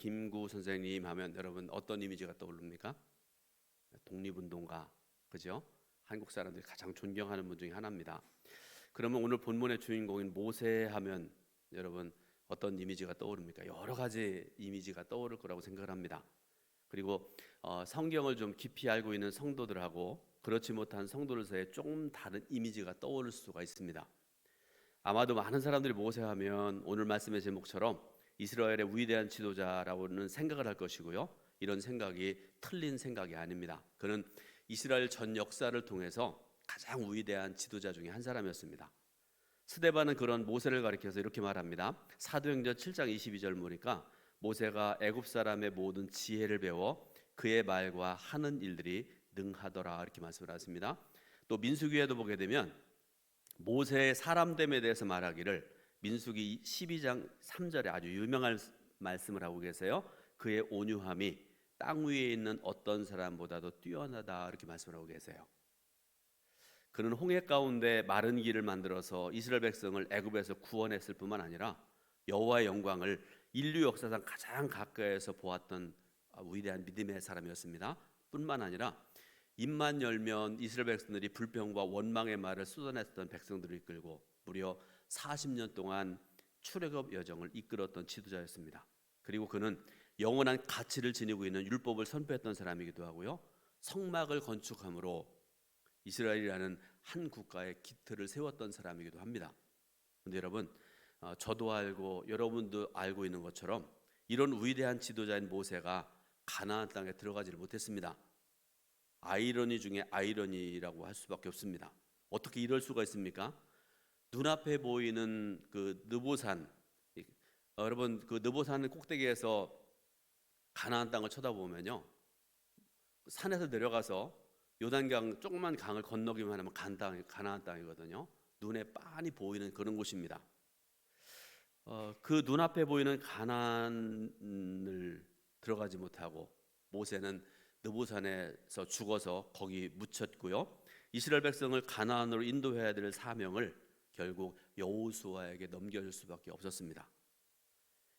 김구 선생님 하면 여러분 어떤 이미지가 떠오릅니까? 독립운동가, 그죠? 한국 사람들이 가장 존경하는 분 중에 하나입니다. 그러면 오늘 본문의 주인공인 모세 하면 여러분 어떤 이미지가 떠오릅니까? 여러 가지 이미지가 떠오를 거라고 생각을 합니다. 그리고 성경을 좀 깊이 알고 있는 성도들하고 그렇지 못한 성도들 사이에 조금 다른 이미지가 떠오를 수가 있습니다. 아마도 많은 사람들이 모세하면 오늘 말씀의 제목처럼 이스라엘의 위대한 지도자라고는 생각을 할 것이고요. 이런 생각이 틀린 생각이 아닙니다. 그는 이스라엘 전 역사를 통해서 가장 위대한 지도자 중에 한 사람이었습니다. 스데반은 그런 모세를 가리켜서 이렇게 말합니다. 사도행전 7장 22절 보니까 모세가 애굽 사람의 모든 지혜를 배워 그의 말과 하는 일들이 능하더라 이렇게 말씀을 하십니다. 또 민수기에도 보게 되면 모세의 사람됨에 대해서 말하기를 민수기 12장 3절에 아주 유명한 말씀을 하고 계세요. 그의 온유함이 땅 위에 있는 어떤 사람보다도 뛰어나다 이렇게 말씀을 하고 계세요. 그는 홍해 가운데 마른 길을 만들어서 이스라엘 백성을 애굽에서 구원했을 뿐만 아니라 여호와의 영광을 인류 역사상 가장 가까이에서 보았던 위대한 믿음의 사람이었습니다. 뿐만 아니라 입만 열면 이스라엘 백성들이 불평과 원망의 말을 쏟아냈던 백성들을 이끌고 무려 40년 동안 출애굽 여정을 이끌었던 지도자였습니다. 그리고 그는 영원한 가치를 지니고 있는 율법을 선포했던 사람이기도 하고요. 성막을 건축함으로 이스라엘이라는 한 국가의 기틀을 세웠던 사람이기도 합니다. 그런데 여러분, 저도 알고 여러분도 알고 있는 것처럼 이런 위대한 지도자인 모세가 가나안 땅에 들어가지를 못했습니다. 아이러니 중에 아이러니라고 할 수밖에 없습니다. 어떻게 이럴 수가 있습니까? 눈앞에 보이는 그 느보산, 여러분 그 느보산 꼭대기에서 가나안 땅을 쳐다보면요, 산에서 내려가서 요단강 조그만 강을 건너기만 하면 가나안 땅이거든요. 눈에 빤히 보이는 그런 곳입니다. 그 눈앞에 보이는 가나안을 들어가지 못하고 모세는 느보산에서 죽어서 거기 묻혔고요. 이스라엘 백성을 가나안으로 인도해야 될 사명을 결국 여호수아에게 넘겨줄 수밖에 없었습니다.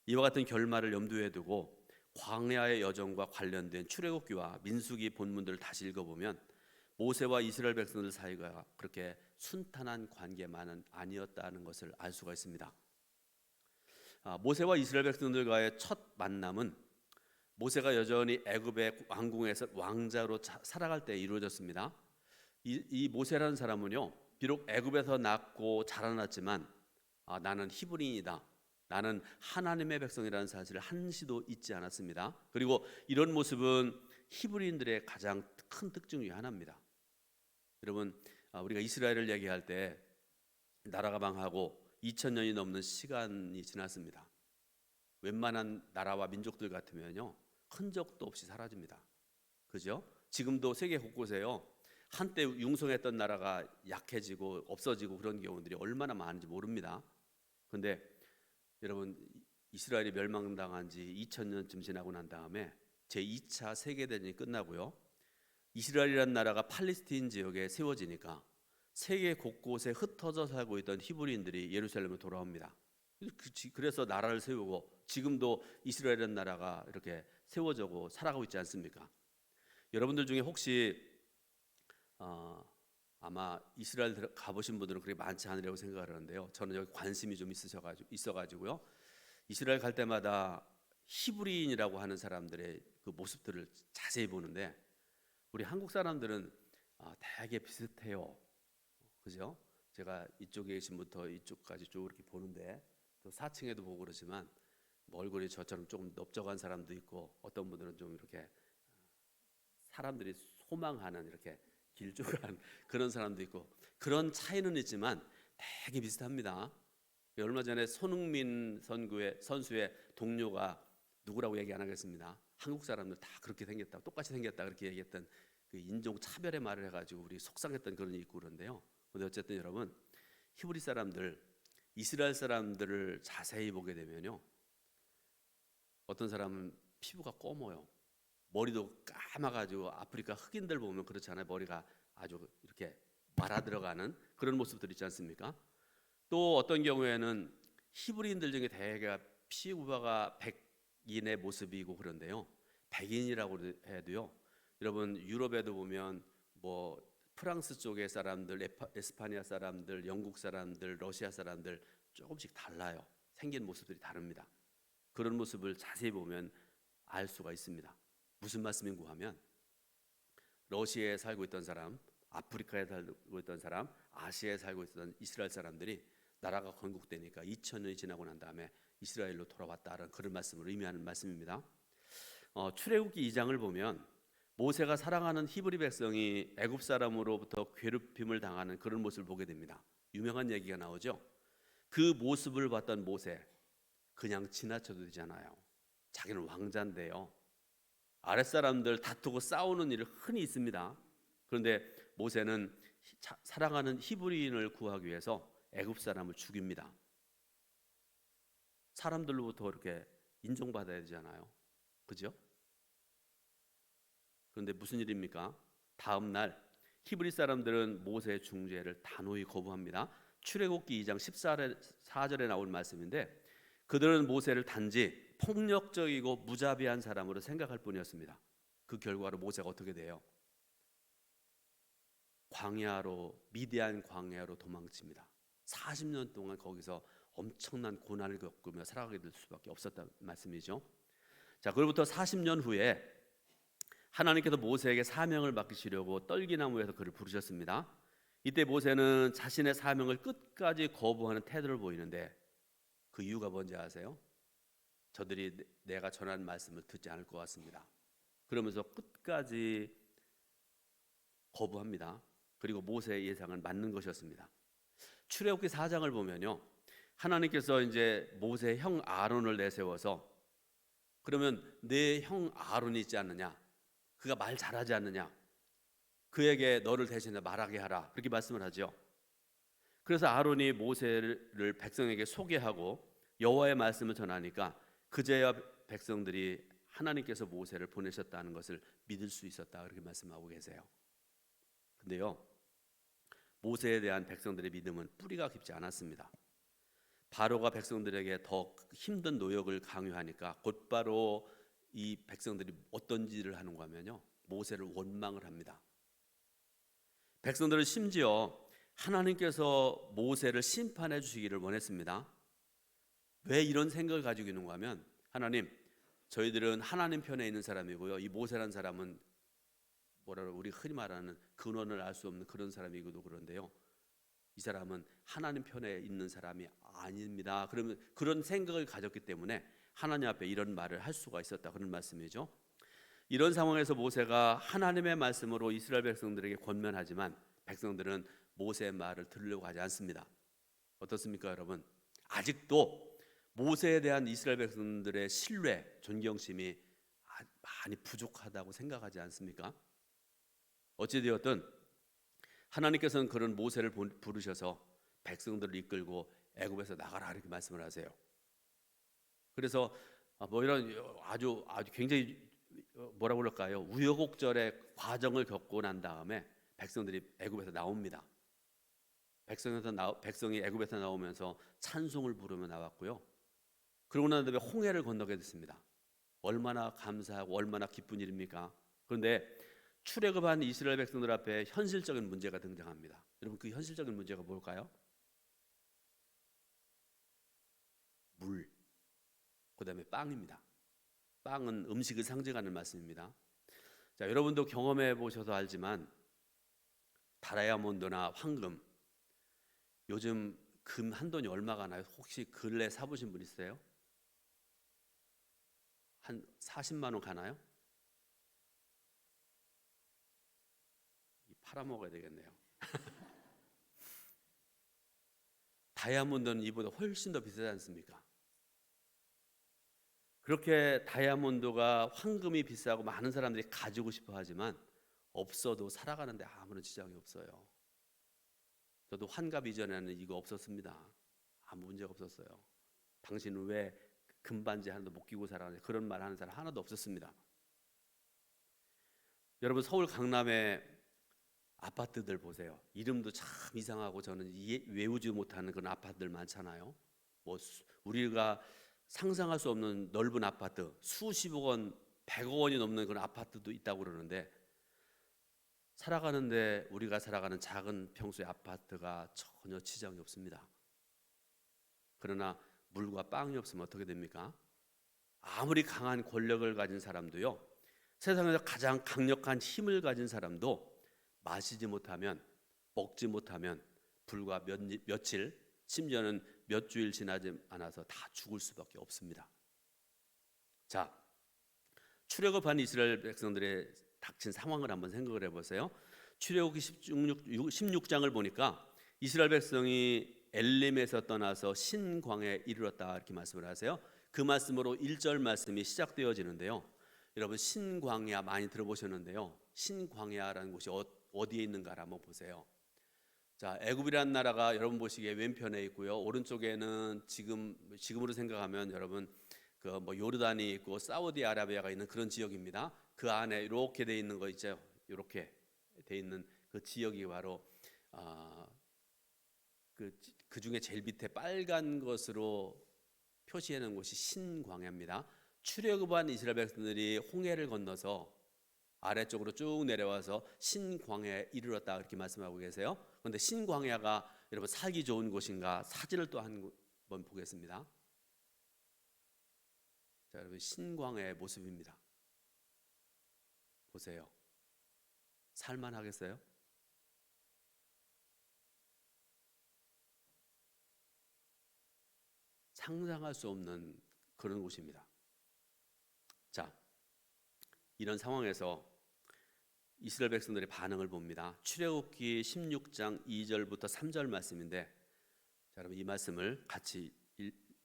이와 같은 결말을 염두에 두고 광야의 여정과 관련된 출애굽기와 민수기 본문들을 다시 읽어보면 모세와 이스라엘 백성들 사이가 그렇게 순탄한 관계만은 아니었다는 것을 알 수가 있습니다. 모세와 이스라엘 백성들과의 첫 만남은 모세가 여전히 애굽의 왕궁에서 왕자로 살아갈 때 이루어졌습니다. 이 모세라는 사람은요, 비록 애굽에서 낳고 자라났지만 나는 히브리인이다, 나는 하나님의 백성이라는 사실을 한시도 잊지 않았습니다. 그리고 이런 모습은 히브리인들의 가장 큰 특징 중에 하나입니다. 여러분, 우리가 이스라엘을 얘기할 때 나라가 망하고 2000년이 넘는 시간이 지났습니다. 웬만한 나라와 민족들 같으면요, 흔적도 없이 사라집니다. 그죠? 지금도 세계 곳곳에요, 한때 융성했던 나라가 약해지고 없어지고 그런 경우들이 얼마나 많은지 모릅니다. 그런데 여러분, 이스라엘이 멸망당한 지 2000년쯤 지나고 난 다음에 제2차 세계대전이 끝나고요, 이스라엘이라는 나라가 팔레스타인 지역에 세워지니까 세계 곳곳에 흩어져 살고 있던 히브리인들이 예루살렘으로 돌아옵니다. 그래서 나라를 세우고 지금도 이스라엘이라는 나라가 이렇게 세워지고 살아가고 있지 않습니까? 여러분들 중에 혹시 아마 이스라엘 가보신 분들은 그렇게 많지 않으리라고 생각을 하는데요, 저는 여기 관심이 좀 있어가지고요, 이스라엘 갈 때마다 히브리인이라고 하는 사람들의 그 모습들을 자세히 보는데 우리 한국 사람들은 되게 비슷해요. 그죠? 제가 이쪽에 계신 분부터 이쪽까지 쭉 이렇게 보는데 또 4층에도 보고 그러지만 뭐 얼굴이 저처럼 조금 넓적한 사람도 있고 어떤 분들은 좀 이렇게 사람들이 소망하는 이렇게 길쭉한 그런 사람도 있고 그런 차이는 있지만 되게 비슷합니다. 얼마 전에 손흥민 선수의 동료가 누구라고 얘기 안 하겠습니다. 한국 사람들 다 그렇게 생겼다, 똑같이 생겼다 그렇게 얘기했던 그 인종 차별의 말을 해가지고 우리 속상했던 그런 일이 있고 그런데요. 근데 어쨌든 여러분, 히브리 사람들, 이스라엘 사람들을 자세히 보게 되면요, 어떤 사람은 피부가 검어요. 머리도 감아가지고 아프리카 흑인들 보면 그렇잖아요. 머리가 아주 이렇게 말아 들어가는 그런 모습들 있지 않습니까? 또 어떤 경우에는 히브리인들 중에 대개가 피부가 흑인의 모습이고 그런데요. 백인이라고 해도요. 여러분 유럽에도 보면 뭐 프랑스 쪽의 사람들, 에스파니아 사람들, 영국 사람들, 러시아 사람들 조금씩 달라요. 생긴 모습들이 다릅니다. 그런 모습을 자세히 보면 알 수가 있습니다. 무슨 말씀인고 하면 러시아에 살고 있던 사람, 아프리카에 살고 있던 사람, 아시아에 살고 있던 이스라엘 사람들이 나라가 건국되니까 2000년이 지나고 난 다음에 이스라엘로 돌아왔다는 그런 말씀을 의미하는 말씀입니다. 출애굽기 2장을 보면 모세가 사랑하는 히브리 백성이 애굽 사람으로부터 괴롭힘을 당하는 그런 모습을 보게 됩니다. 유명한 얘기가 나오죠. 그 모습을 봤던 모세, 그냥 지나쳐도 되잖아요. 자기는 왕자인데요. 아랫사람들 다투고 싸우는 일이 흔히 있습니다. 그런데 모세는 사랑하는 히브리인을 구하기 위해서 애굽 사람을 죽입니다. 사람들로부터 이렇게 인정받아야 되잖아요. 그죠? 그런데 무슨 일입니까? 다음 날 히브리 사람들은 모세의 중재를 단호히 거부합니다. 출애굽기 2장 14절에 나온 말씀인데 그들은 모세를 단지 폭력적이고 무자비한 사람으로 생각할 뿐이었습니다. 그 결과로 모세가 어떻게 돼요? 광야로, 미디안 광야로 도망칩니다. 40년 동안 거기서 엄청난 고난을 겪으며 살아가게 될 수밖에 없었다는 말씀이죠. 자, 그로부터 40년 후에 하나님께서 모세에게 사명을 맡기시려고 떨기나무에서 그를 부르셨습니다. 이때 모세는 자신의 사명을 끝까지 거부하는 태도를 보이는데 그 이유가 뭔지 아세요? 저들이 내가 전하는 말씀을 듣지 않을 것 같습니다. 그러면서 끝까지 거부합니다. 그리고 모세의 예상은 맞는 것이었습니다. 출애굽기 4장을 보면요, 하나님께서 이제 모세의 형 아론을 내세워서 그러면 내 형 아론이 있지 않느냐, 그가 말 잘하지 않느냐, 그에게 너를 대신해 말하게 하라, 그렇게 말씀을 하죠. 그래서 아론이 모세를 백성에게 소개하고 여호와의 말씀을 전하니까 그제야 백성들이 하나님께서 모세를 보내셨다는 것을 믿을 수 있었다, 그렇게 말씀하고 계세요. 근데요, 모세에 대한 백성들의 믿음은 뿌리가 깊지 않았습니다. 바로가 백성들에게 더 힘든 노역을 강요하니까 곧바로 이 백성들이 어떤 일을 하는가 하면요, 모세를 원망을 합니다. 백성들은 심지어 하나님께서 모세를 심판해 주시기를 원했습니다. 왜 이런 생각을 가지고 있는가 하면, 하나님, 저희들은 하나님 편에 있는 사람이고요, 이 모세라는 사람은 뭐라고 우리 흔히 말하는 근원을 알 수 없는 그런 사람이고도 그런데요, 이 사람은 하나님 편에 있는 사람이 아닙니다. 그러면 그런 생각을 가졌기 때문에 하나님 앞에 이런 말을 할 수가 있었다, 그런 말씀이죠. 이런 상황에서 모세가 하나님의 말씀으로 이스라엘 백성들에게 권면하지만 백성들은 모세의 말을 들으려고 하지 않습니다. 어떻습니까, 여러분? 아직도 모세에 대한 이스라엘 백성들의 신뢰, 존경심이 많이 부족하다고 생각하지 않습니까? 어찌되었든 하나님께서는 그런 모세를 부르셔서 백성들을 이끌고 애굽에서 나가라, 이렇게 말씀을 하세요. 그래서 뭐 이런 아주 굉장히 뭐라고 그럴까요? 우여곡절의 과정을 겪고 난 다음에 백성들이 애굽에서 나옵니다. 백성이 애굽에서 나오면서 찬송을 부르며 나왔고요. 그러고 난 다음에 홍해를 건너게 됐습니다. 얼마나 감사하고 얼마나 기쁜 일입니까? 그런데 출애굽한 이스라엘 백성들 앞에 현실적인 문제가 등장합니다. 여러분, 그 현실적인 문제가 뭘까요? 물, 그다음에 빵입니다. 빵은 음식을 상징하는 말씀입니다. 자, 여러분도 경험해 보셔서 알지만 다이아몬드나 황금, 요즘 금 한 돈이 얼마가 나요? 혹시 근래 사보신 분 있어요? 한 40만 원 가나요? 팔아먹어야 되겠네요. 다이아몬드는 이보다 훨씬 더 비싸지 않습니까? 그렇게 다이아몬드가 황금이 비싸고 많은 사람들이 가지고 싶어 하지만 없어도 살아가는데 아무런 지장이 없어요. 저도 환갑 이전에는 이거 없었습니다. 아무 문제가 없었어요. 당신은 왜 금반지 하나도 못 끼고 살아가냐, 그런 말 하는 사람 하나도 없었습니다. 여러분, 서울 강남의 아파트들 보세요. 이름도 참 이상하고 저는 외우지 못하는 그런 아파트들 많잖아요. 뭐 우리가 상상할 수 없는 넓은 아파트, 수십억 원, 100억 원이 넘는 그런 아파트도 있다고 그러는데, 살아가는데 우리가 살아가는 작은 평수의 아파트가 전혀 지장이 없습니다. 그러나 물과 빵이 없으면 어떻게 됩니까? 아무리 강한 권력을 가진 사람도요, 세상에서 가장 강력한 힘을 가진 사람도 마시지 못하면, 먹지 못하면 불과 며칠, 심지어는 몇 주일 지나지 않아서 다 죽을 수밖에 없습니다. 자, 출애굽한 이스라엘 백성들의 닥친 상황을 한번 생각을 해보세요. 출애굽기 16장을 보니까 이스라엘 백성이 엘림에서 떠나서 신광야에 이르렀다 이렇게 말씀을 하세요. 그 말씀으로 1절 말씀이 시작되어지는데요. 여러분, 신광야 많이 들어보셨는데요. 신광야라는 곳이 어디에 있는가 한번 보세요. 자, 애굽이라는 나라가 여러분 보시기에 왼편에 있고요. 오른쪽에는 지금으로 생각하면 여러분 그 뭐 요르단이 있고 사우디아라비아가 있는 그런 지역입니다. 그 안에 이렇게 돼 있는 거 있죠. 이렇게 돼 있는 그 지역이 바로 그 중에 제일 밑에 빨간 것으로 표시해 놓은 곳이 신광야입니다. 출애굽한 이스라엘 백성들이 홍해를 건너서 아래쪽으로 쭉 내려와서 신광야에 이르렀다 이렇게 말씀하고 계세요. 그런데 신광야가 여러분 살기 좋은 곳인가? 사진을 또 한번 보겠습니다. 자, 여러분, 신광야의 모습입니다. 보세요. 살만하겠어요? 상상할 수 없는 그런 곳입니다. 자, 이런 상황에서 이스라엘 백성들의 반응을 봅니다. 출애굽기 16장 2절부터 3절 말씀인데, 자, 여러분 이 말씀을 같이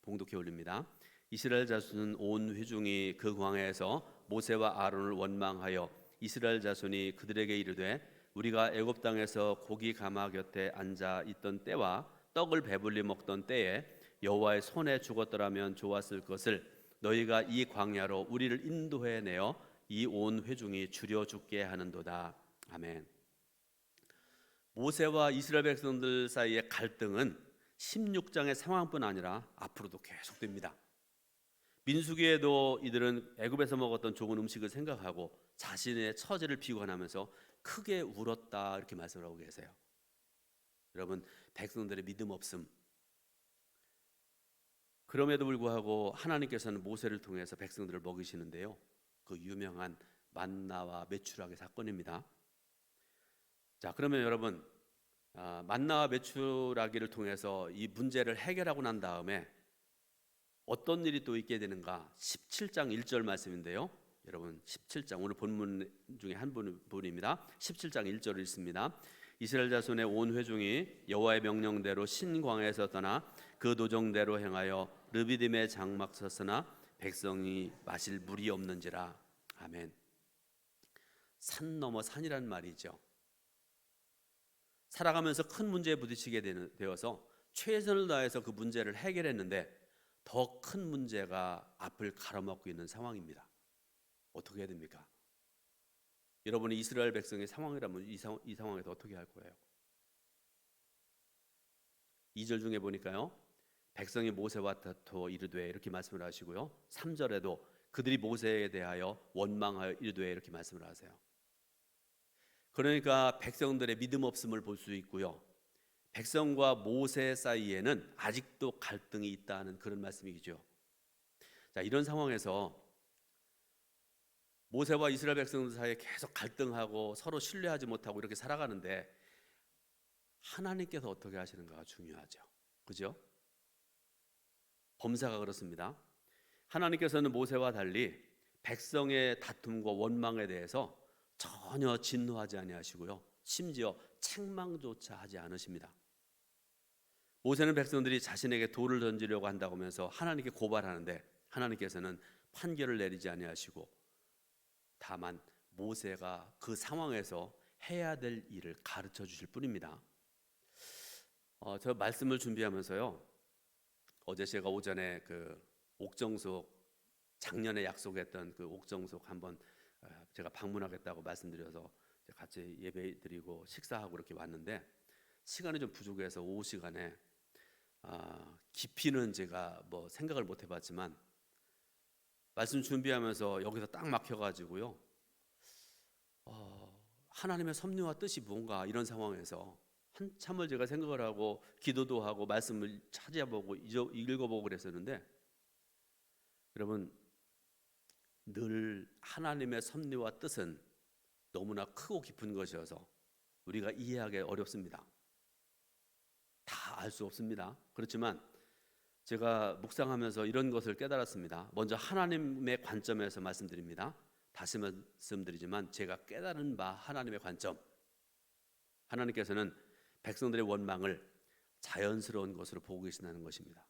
봉독해 올립니다. 이스라엘 자손은 온 회중이 그 광야에서 모세와 아론을 원망하여 이스라엘 자손이 그들에게 이르되 우리가 애굽 땅에서 고기 가마 곁에 앉아 있던 때와 떡을 배불리 먹던 때에 여호와의 손에 죽었더라면 좋았을 것을 너희가 이 광야로 우리를 인도해 내어 이 온 회중이 줄여 죽게 하는도다. 아멘. 모세와 이스라엘 백성들 사이의 갈등은 16장의 상황뿐 아니라 앞으로도 계속됩니다. 민수기에도 이들은 애굽에서 먹었던 좋은 음식을 생각하고 자신의 처지를 비관하면서 크게 울었다 이렇게 말씀을 하고 계세요. 여러분, 백성들의 믿음 없음, 그럼에도 불구하고 하나님께서는 모세를 통해서 백성들을 먹이시는데요. 그 유명한 만나와 메추라기 사건입니다. 자, 그러면 여러분, 만나와 메추라기를 통해서 이 문제를 해결하고 난 다음에 어떤 일이 또 있게 되는가? 17장 1절 말씀인데요. 여러분 17장 오늘 본문 중에 한 부분입니다. 17장 1절을 읽습니다. 이스라엘 자손의 온 회중이 여호와의 명령대로 신광야에서 떠나 그 도정대로 행하여 르비딤에 장막 섰으나 백성이 마실 물이 없는지라. 아멘. 산 넘어 산이란 말이죠. 살아가면서 큰 문제에 부딪히게 되어서 최선을 다해서 그 문제를 해결했는데 더 큰 문제가 앞을 가로막고 있는 상황입니다. 어떻게 해야 됩니까? 여러분이 이스라엘 백성의 상황이라면 이 상황에서 어떻게 할 거예요? 2절 중에 보니까요. 백성이 모세와 다투어 이르되 이렇게 말씀을 하시고요. 3절에도 그들이 모세에 대하여 원망하여 이르되 이렇게 말씀을 하세요. 그러니까 백성들의 믿음 없음을 볼 수 있고요. 백성과 모세 사이에는 아직도 갈등이 있다는 그런 말씀이죠. 자, 이런 상황에서 모세와 이스라엘 백성들 사이에 계속 갈등하고 서로 신뢰하지 못하고 이렇게 살아가는데 하나님께서 어떻게 하시는가가 중요하죠. 그죠? 범사가 그렇습니다. 하나님께서는 모세와 달리 백성의 다툼과 원망에 대해서 전혀 진노하지 아니하시고요. 심지어 책망조차 하지 않으십니다. 모세는 백성들이 자신에게 돌을 던지려고 한다고 하면서 하나님께 고발하는데 하나님께서는 판결을 내리지 아니하시고 다만 모세가 그 상황에서 해야 될 일을 가르쳐 주실 뿐입니다. 저 말씀을 준비하면서요. 어제 제가 오전에 그 옥정석 작년에 약속했던 그 옥정석 한번 제가 방문하겠다고 말씀드려서 같이 예배드리고 식사하고 이렇게 왔는데 시간이 좀 부족해서 오후 시간에 깊이는 제가 뭐 생각을 못 해봤지만 말씀 준비하면서 여기서 딱 막혀가지고요. 하나님의 섭리와 뜻이 뭔가 이런 상황에서 한참을 제가 생각을 하고 기도도 하고 말씀을 찾아보고 읽어보고 그랬었는데, 여러분, 늘 하나님의 섭리와 뜻은 너무나 크고 깊은 것이어서 우리가 이해하기 어렵습니다. 다 알 수 없습니다. 그렇지만 제가 묵상하면서 이런 것을 깨달았습니다. 먼저 하나님의 관점에서 말씀드립니다. 다시 말씀드리지만 제가 깨달은 바 하나님의 관점, 하나님께서는 백성들의 원망을 자연스러운 것으로 보고 계신다는 것입니다.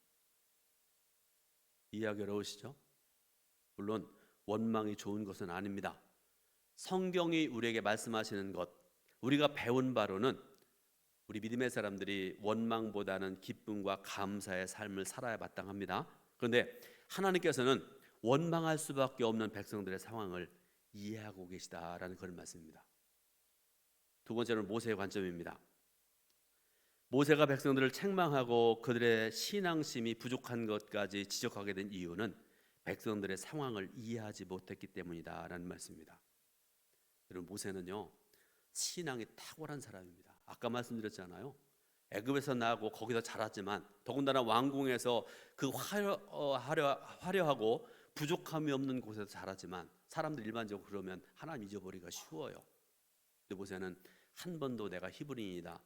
이해하기 어려우시죠? 물론 원망이 좋은 것은 아닙니다. 성경이 우리에게 말씀하시는 것, 우리가 배운 바로는 우리 믿음의 사람들이 원망보다는 기쁨과 감사의 삶을 살아야 마땅합니다. 그런데 하나님께서는 원망할 수밖에 없는 백성들의 상황을 이해하고 계시다라는 그런 말씀입니다. 두 번째는 모세의 관점입니다. 모세가 백성들을 책망하고 그들의 신앙심이 부족한 것까지 지적하게 된 이유는 백성들의 상황을 이해하지 못했기 때문이다라는 말씀입니다. 여러분, 모세는요, 신앙이 탁월한 사람입니다. 아까 말씀드렸잖아요. 애굽에서 나고 거기서 자랐지만 더군다나 왕궁에서 그 화려하고 부족함이 없는 곳에서 자랐지만 사람들 일반적으로 그러면 하나님 잊어버리기가 쉬워요. 근데 모세는 한 번도 내가 히브리인이다,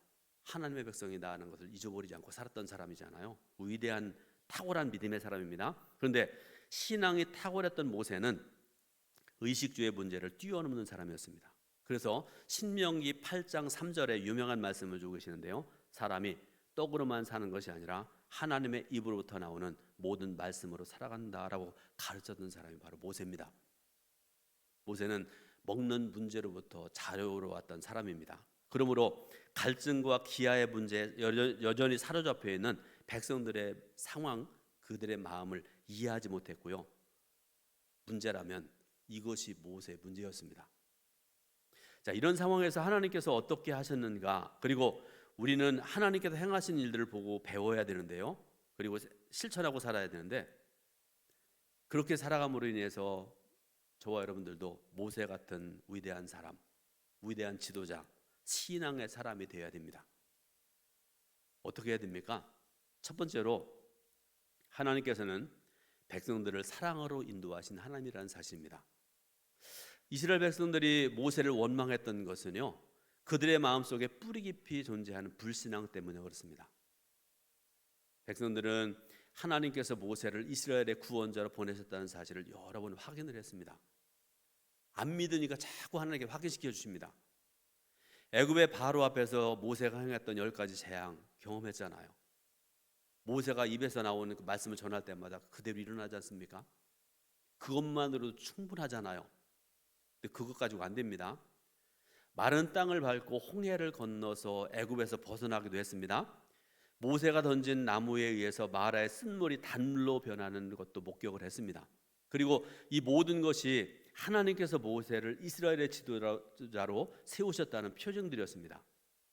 하나님의 백성이다 하는 것을 잊어버리지 않고 살았던 사람이잖아요. 위대한 탁월한 믿음의 사람입니다. 그런데 신앙이 탁월했던 모세는 의식주의 문제를 뛰어넘는 사람이었습니다. 그래서 신명기 8장 3절에 유명한 말씀을 주고 계시는데요. 사람이 떡으로만 사는 것이 아니라 하나님의 입으로부터 나오는 모든 말씀으로 살아간다라고 가르쳤던 사람이 바로 모세입니다. 모세는 먹는 문제로부터 자유로웠던 사람입니다. 그러므로 갈증과 기아의 문제에 여전히 사로잡혀 있는 백성들의 상황, 그들의 마음을 이해하지 못했고요. 문제라면 이것이 모세의 문제였습니다. 자, 이런 상황에서 하나님께서 어떻게 하셨는가, 그리고 우리는 하나님께서 행하신 일들을 보고 배워야 되는데요. 그리고 실천하고 살아야 되는데, 그렇게 살아감으로 인해서 저와 여러분들도 모세 같은 위대한 사람, 위대한 지도자, 신앙의 사람이 되어야 됩니다. 어떻게 해야 됩니까? 첫 번째로 하나님께서는 백성들을 사랑으로 인도하신 하나님이라는 사실입니다. 이스라엘 백성들이 모세를 원망했던 것은요, 그들의 마음속에 뿌리 깊이 존재하는 불신앙 때문에 그렇습니다. 백성들은 하나님께서 모세를 이스라엘의 구원자로 보내셨다는 사실을 여러 번 확인을 했습니다. 안 믿으니까 자꾸 하나님께 확인시켜 주십니다. 애굽의 바로 앞에서 모세가 행했던 10가지 재앙 경험했잖아요. 모세가 입에서 나오는 그 말씀을 전할 때마다 그대로 일어나지 않습니까? 그것만으로도 충분하잖아요. 근데 그것 가지고 안 됩니다. 마른 땅을 밟고 홍해를 건너서 애굽에서 벗어나기도 했습니다. 모세가 던진 나무에 의해서 마라의 쓴물이 단물로 변하는 것도 목격을 했습니다. 그리고 이 모든 것이 하나님께서 모세를 이스라엘의 지도자로 세우셨다는 표징들이었습니다.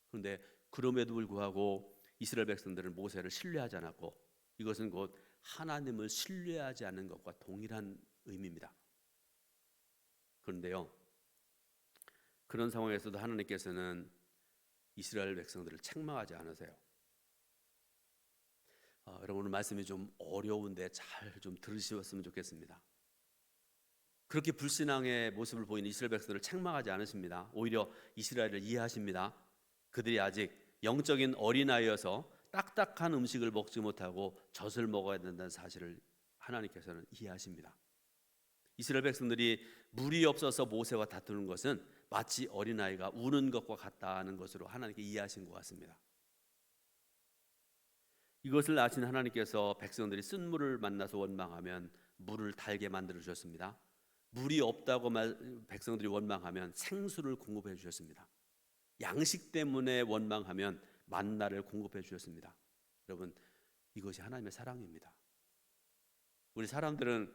그런데 그럼에도 불구하고 이스라엘 백성들은 모세를 신뢰하지 않았고, 이것은 곧 하나님을 신뢰하지 않는 것과 동일한 의미입니다. 그런데요, 그런 상황에서도 하나님께서는 이스라엘 백성들을 책망하지 않으세요. 여러분, 오늘 말씀이 좀 어려운데 잘 좀 들으셨으면 좋겠습니다. 그렇게 불신앙의 모습을 보이는 이스라엘 백성들을 책망하지 않으십니다. 오히려 이스라엘을 이해하십니다. 그들이 아직 영적인 어린아이여서 딱딱한 음식을 먹지 못하고 젖을 먹어야 된다는 사실을 하나님께서는 이해하십니다. 이스라엘 백성들이 물이 없어서 모세와 다투는 것은 마치 어린아이가 우는 것과 같다는 것으로 하나님께 이해하신 것 같습니다. 이것을 아신 하나님께서 백성들이 쓴물을 만나서 원망하면 물을 달게 만들어 주셨습니다. 물이 없다고 백성들이 원망하면 생수를 공급해 주셨습니다. 양식 때문에 원망하면 만나를 공급해 주셨습니다. 여러분, 이것이 하나님의 사랑입니다. 우리 사람들은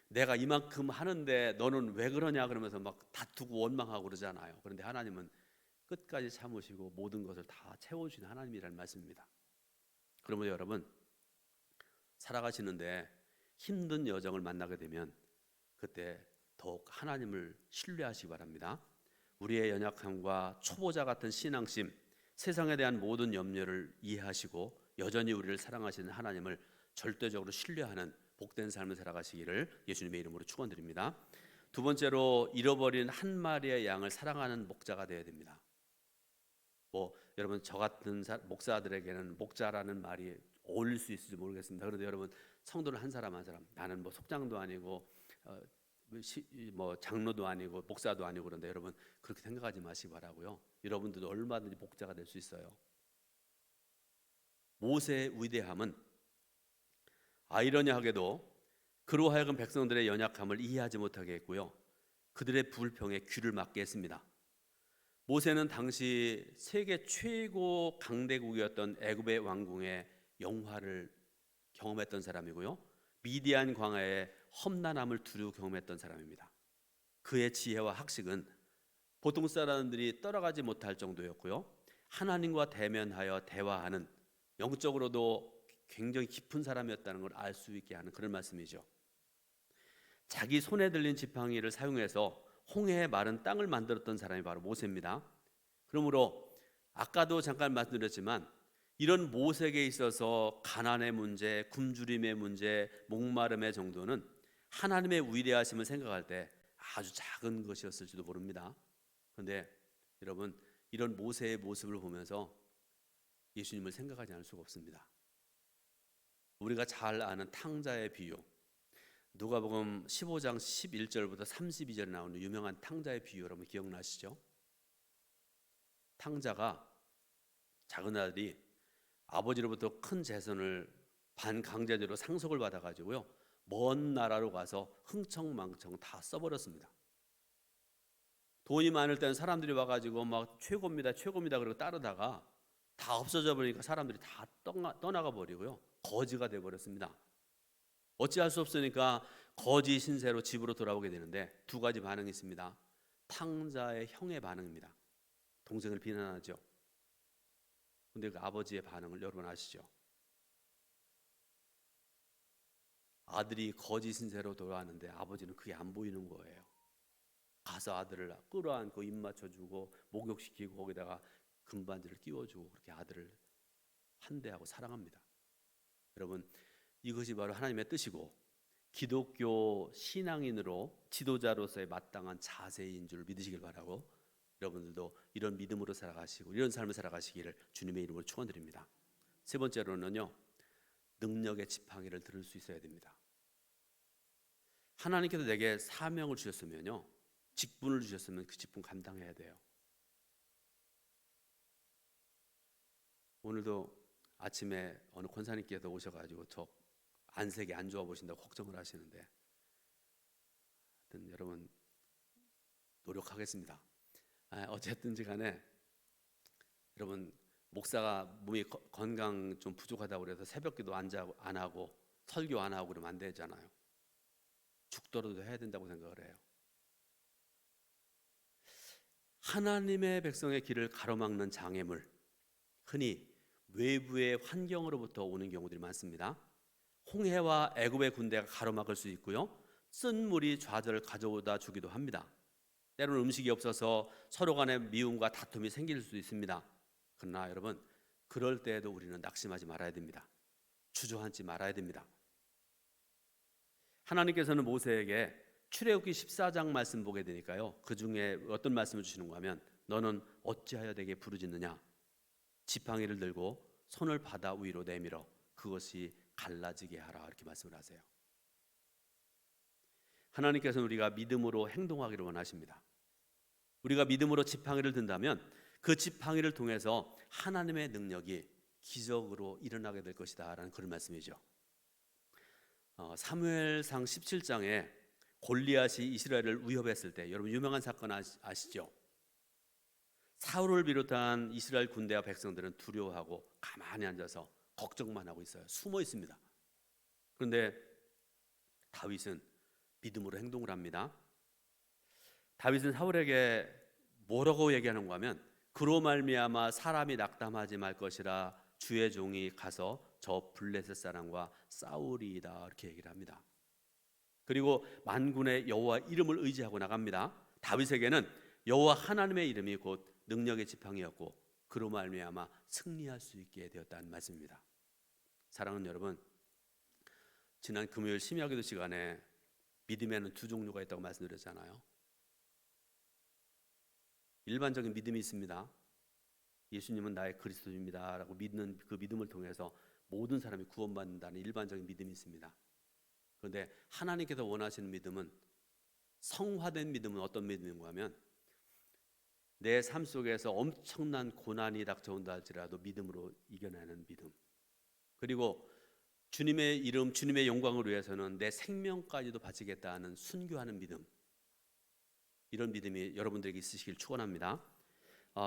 내가 이만큼 하는데 너는 왜 그러냐 그러면서 막 다투고 원망하고 그러잖아요. 그런데 하나님은 끝까지 참으시고 모든 것을 다 채워주시는 하나님이라는 말씀입니다. 그러면 여러분, 살아가시는데 힘든 여정을 만나게 되면 그때 더욱 하나님을 신뢰하시기 바랍니다. 우리의 연약함과 초보자 같은 신앙심, 세상에 대한 모든 염려를 이해하시고 여전히 우리를 사랑하시는 하나님을 절대적으로 신뢰하는 복된 삶을 살아가시기를 예수님의 이름으로 축원드립니다. 두 번째로, 잃어버린 한 마리의 양을 사랑하는 목자가 되어야 됩니다. 여러분, 저 같은 목사들에게는 목자라는 말이 어울릴 수 있을지 모르겠습니다. 그런데 여러분, 성도는 한 사람 한 사람, 나는 속장도 아니고 장로도 아니고 목사도 아니고, 그런데 여러분 그렇게 생각하지 마시기 바라고요. 여러분들도 얼마든지 목자가 될 수 있어요. 모세의 위대함은 아이러니하게도 그로 하여금 백성들의 연약함을 이해하지 못하게 했고요, 그들의 불평에 귀를 막게 했습니다. 모세는 당시 세계 최고 강대국이었던 애굽의 왕궁의 영화를 경험했던 사람이고요, 미디안 광야의 험난함을 두루 경험했던 사람입니다. 그의 지혜와 학식은 보통 사람들이 따라가지 못할 정도였고요, 하나님과 대면하여 대화하는, 영적으로도 굉장히 깊은 사람이었다는 걸 알 수 있게 하는 그런 말씀이죠. 자기 손에 들린 지팡이를 사용해서 홍해의 마른 땅을 만들었던 사람이 바로 모세입니다. 그러므로 아까도 잠깐 말씀드렸지만, 이런 모세에게 있어서 가난의 문제, 굶주림의 문제, 목마름의 정도는 하나님의 위대하심을 생각할 때 아주 작은 것이었을지도 모릅니다. 그런데 여러분, 이런 모세의 모습을 보면서 예수님을 생각하지 않을 수가 없습니다. 우리가 잘 아는 탕자의 비유, 누가복음 15장 11절부터 32절에 나오는 유명한 탕자의 비유, 여러분 기억나시죠? 탕자가, 작은 아들이 아버지로부터 큰 재산을 반강제적으로 상속을 받아가지고요, 먼 나라로 가서 흥청망청 다 써버렸습니다. 돈이 많을 때는 사람들이 와가지고 막 최고입니다 최고입니다 그러고 따르다가 다 없어져 버리니까 사람들이 다 떠나가 버리고요, 거지가 돼버렸습니다. 어찌할 수 없으니까 거지 신세로 집으로 돌아오게 되는데, 두 가지 반응이 있습니다. 탕자의 형의 반응입니다. 동생을 비난하죠. 근데 그 아버지의 반응을 여러분 아시죠? 아들이 거지 신세로 돌아왔는데 아버지는 그게 안 보이는 거예요. 가서 아들을 끌어안고 입 맞춰주고 목욕시키고 거기다가 금반지를 끼워주고 그렇게 아들을 환대하고 사랑합니다. 여러분, 이것이 바로 하나님의 뜻이고 기독교 신앙인으로 지도자로서의 마땅한 자세인 줄 믿으시길 바라고, 여러분들도 이런 믿음으로 살아가시고 이런 삶을 살아가시기를 주님의 이름으로 축원드립니다. 세 번째로는요, 능력의 지팡이를 들을 수 있어야 됩니다. 하나님께서 내게 사명을 주셨으면요, 직분을 주셨으면 그 직분 감당해야 돼요. 오늘도 아침에 어느 권사님께서 오셔가지고 저 안색이 안 좋아 보신다고 걱정을 하시는데, 하여튼 여러분 노력하겠습니다. 어쨌든지 간에 여러분, 목사가 몸이 건강 좀 부족하다고 그래서 새벽기도 안 하고 설교 안 하고 그러면 안 되잖아요. 죽더라도 해야 된다고 생각을 해요. 하나님의 백성의 길을 가로막는 장애물, 흔히 외부의 환경으로부터 오는 경우들이 많습니다. 홍해와 애굽의 군대가 가로막을 수 있고요, 쓴 물이 좌절을 가져오다 주기도 합니다. 때로는 음식이 없어서 서로 간의 미움과 다툼이 생길 수도 있습니다. 그러나 여러분, 그럴 때에도 우리는 낙심하지 말아야 됩니다. 주저앉지 말아야 됩니다. 하나님께서는 모세에게 출애굽기 14장 말씀 보게 되니까요, 그 중에 어떤 말씀을 주시는가 하면, 너는 어찌하여 내게 부르짖느냐, 지팡이를 들고 손을 바다 위로 내밀어 그것이 갈라지게 하라, 이렇게 말씀을 하세요. 하나님께서는 우리가 믿음으로 행동하기를 원하십니다. 우리가 믿음으로 지팡이를 든다면 그 지팡이를 통해서 하나님의 능력이 기적으로 일어나게 될 것이다 라는 그런 말씀이죠. 사무엘상 17장에 골리앗이 이스라엘을 위협했을 때, 여러분 유명한 사건 아시죠? 사울을 비롯한 이스라엘 군대와 백성들은 두려워하고 가만히 앉아서 걱정만 하고 있어요. 숨어 있습니다. 그런데 다윗은 믿음으로 행동을 합니다. 다윗은 사울에게 뭐라고 얘기하는가 하면, 그로 말미암아 사람이 낙담하지 말 것이라 주의 종이 가서 저 블레셋 사람과 싸우리이다 이렇게 얘기를 합니다. 그리고 만군의 여호와 이름을 의지하고 나갑니다. 다윗에게는 여호와 하나님의 이름이 곧 능력의 지팡이였고 그로 말미암아 승리할 수 있게 되었다는 말씀입니다. 사랑하는 여러분, 지난 금요일 심야기도 시간에 믿음에는 두 종류가 있다고 말씀드렸잖아요. 일반적인 믿음이 있습니다. 예수님은 나의 그리스도입니다 라고 믿는 그 믿음을 통해서 모든 사람이 구원받는다는 일반적인 믿음이 있습니다. 그런데 하나님께서 원하시는 믿음은, 성화된 믿음은 어떤 믿음인가 하면 내 삶 속에서 엄청난 고난이 닥쳐온다 할지라도 믿음으로 이겨내는 믿음, 그리고 주님의 이름, 주님의 영광을 위해서는 내 생명까지도 바치겠다 하는 순교하는 믿음, 이런 믿음이 여러분들에게 있으시길 축원합니다.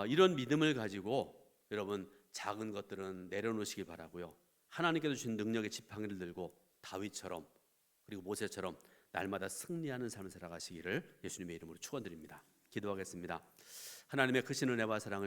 이런 믿음을 가지고 여러분 작은 것들은 내려놓으시기 바라고요. 하나님께서 주신 능력의 지팡이를 들고 다윗처럼 그리고 모세처럼 날마다 승리하는 삶을 살아가시기를 예수님의 이름으로 축원드립니다. 기도하겠습니다. 하나님의 크신 은혜와 사랑을